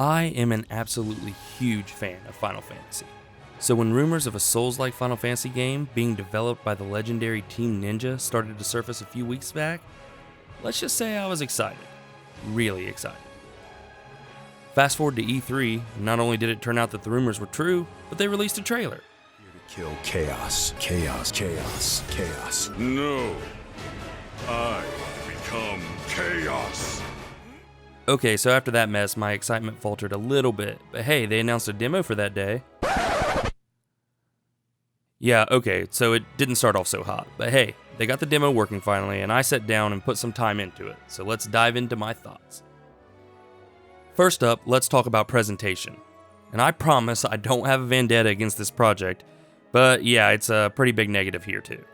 I am an absolutely huge fan of Final Fantasy. So when rumors of a Souls-like Final Fantasy game being developed by the legendary Team Ninja started to surface a few weeks back, let's just say I was excited. Really excited. Fast forward to E3, not only did it turn out that the rumors were true, but they released a trailer. Here to kill chaos, chaos, chaos, chaos. No. I become chaos. Okay, so after that mess, my excitement faltered a little bit, but hey, they announced a demo for that day. Yeah, okay, so it didn't start off so hot, but hey, they got the demo working finally, and I sat down and put some time into it, so let's dive into my thoughts. First up, let's talk about presentation. And I promise I don't have a vendetta against this project, but yeah, it's a pretty big negative here too.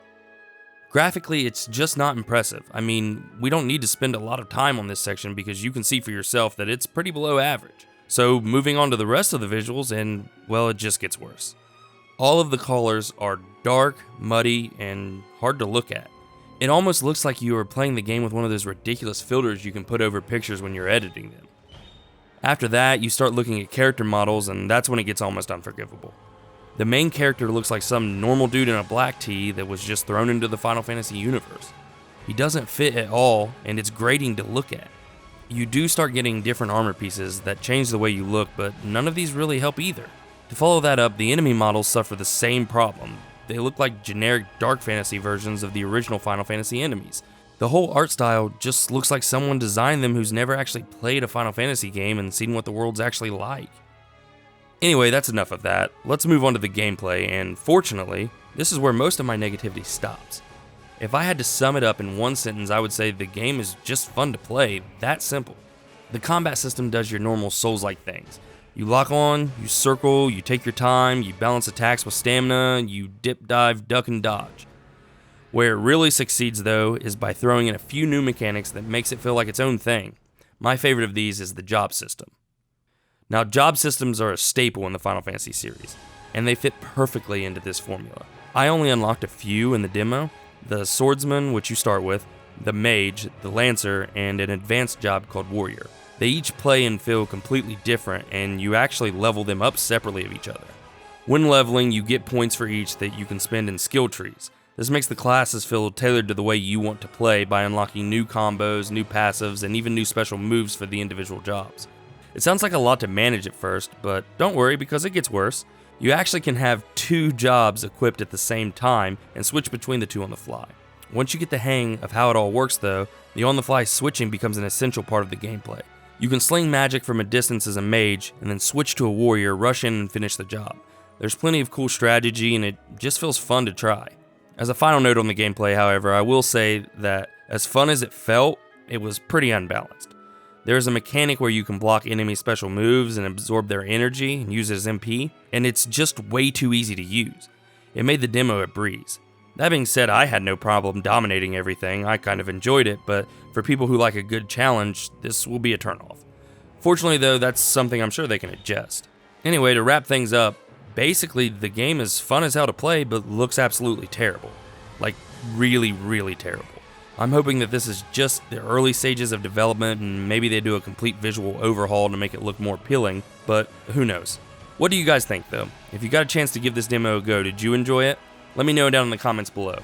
Graphically, it's just not impressive. I mean, we don't need to spend a lot of time on this section because you can see for yourself that it's pretty below average. So moving on to the rest of the visuals, and well, it just gets worse. All of the colors are dark, muddy, and hard to look at. It almost looks like you are playing the game with one of those ridiculous filters you can put over pictures when you're editing them. After that, you start looking at character models, and that's when it gets almost unforgivable. The main character looks like some normal dude in a black tee that was just thrown into the Final Fantasy universe. He doesn't fit at all, and it's grating to look at. You do start getting different armor pieces that change the way you look, but none of these really help either. To follow that up, the enemy models suffer the same problem. They look like generic Dark Fantasy versions of the original Final Fantasy enemies. The whole art style just looks like someone designed them who's never actually played a Final Fantasy game and seen what the world's actually like. Anyway, that's enough of that. Let's move on to the gameplay, and fortunately, this is where most of my negativity stops. If I had to sum it up in one sentence, I would say the game is just fun to play, that simple. The combat system does your normal Souls-like things. You lock on, you circle, you take your time, you balance attacks with stamina, you dip, dive, duck, and dodge. Where it really succeeds though is by throwing in a few new mechanics that makes it feel like its own thing. My favorite of these is the job system. Now, job systems are a staple in the Final Fantasy series, and they fit perfectly into this formula. I only unlocked a few in the demo: the swordsman, which you start with, the mage, the lancer, and an advanced job called warrior. They each play and feel completely different, and you actually level them up separately of each other. When leveling, you get points for each that you can spend in skill trees. This makes the classes feel tailored to the way you want to play by unlocking new combos, new passives, and even new special moves for the individual jobs. It sounds like a lot to manage at first, but don't worry because it gets worse. You actually can have 2 jobs equipped at the same time and switch between the 2 on the fly. Once you get the hang of how it all works though, the on-the-fly switching becomes an essential part of the gameplay. You can sling magic from a distance as a mage and then switch to a warrior, rush in and finish the job. There's plenty of cool strategy and it just feels fun to try. As a final note on the gameplay, however, I will say that as fun as it felt, it was pretty unbalanced. There's a mechanic where you can block enemy special moves and absorb their energy and use it as MP, and it's just way too easy to use. It made the demo a breeze. That being said, I had no problem dominating everything. I kind of enjoyed it, but for people who like a good challenge, this will be a turnoff. Fortunately though, that's something I'm sure they can adjust. Anyway, to wrap things up, basically the game is fun as hell to play, but looks absolutely terrible. Like, really, really terrible. I'm hoping that this is just the early stages of development and maybe they do a complete visual overhaul to make it look more appealing, but who knows. What do you guys think though? If you got a chance to give this demo a go, did you enjoy it? Let me know down in the comments below.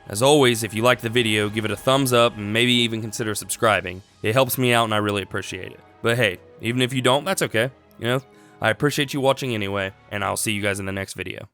As always, if you liked the video, give it a thumbs up and maybe even consider subscribing. It helps me out and I really appreciate it. But hey, even if you don't, that's okay. I appreciate you watching anyway, and I'll see you guys in the next video.